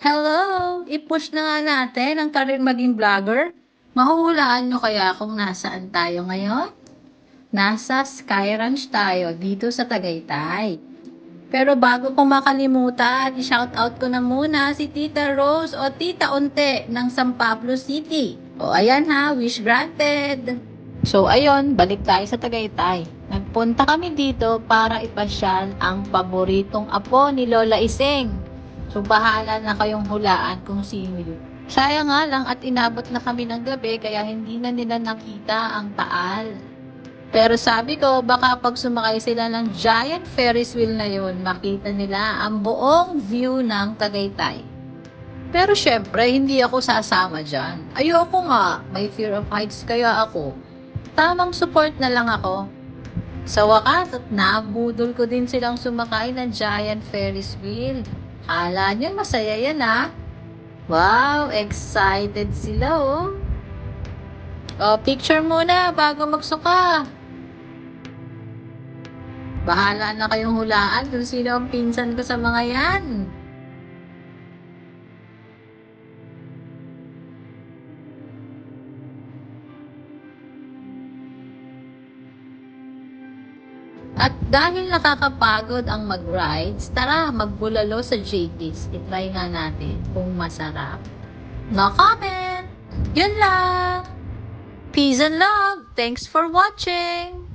Hello! I-push na nga natin ang karir maging vlogger. Mahuhulaan nyo kaya kung nasaan tayo ngayon? Nasa Sky Ranch tayo dito sa Tagaytay. Pero bago ko makalimutan, i-shoutout ko na muna si Tita Rose o Tita Unte ng San Pablo City. O ayan ha, wish granted! So ayun, balik tayo sa Tagaytay. Nagpunta kami dito para ipasyal ang paboritong apo ni Lola Iseng. So bahala na kayong hulaan kung sino yun. Sayang nga lang at inabot na kami ng gabi kaya hindi na nila nakita ang Taal. Pero sabi ko, baka pag sumakay sila ng giant Ferris wheel na yun, makita nila ang buong view ng Tagaytay. Pero syempre, hindi ako sasama dyan. Ayoko nga, may fear of heights kaya ako. Tamang support na lang ako. Sa wakas at nabudol ko din silang sumakay ng giant Ferris wheel. Hala nyo, masaya yan ha. Wow, excited sila oh. O, picture muna bago magsuka. Bahala na kayong hulaan kung sino ang pinsan ko sa mga yan. At dahil nakakapagod ang mag-rides, tara magbulalo sa JP's. I-try nga natin kung masarap. No comment! Yun lang! Peace and love! Thanks for watching!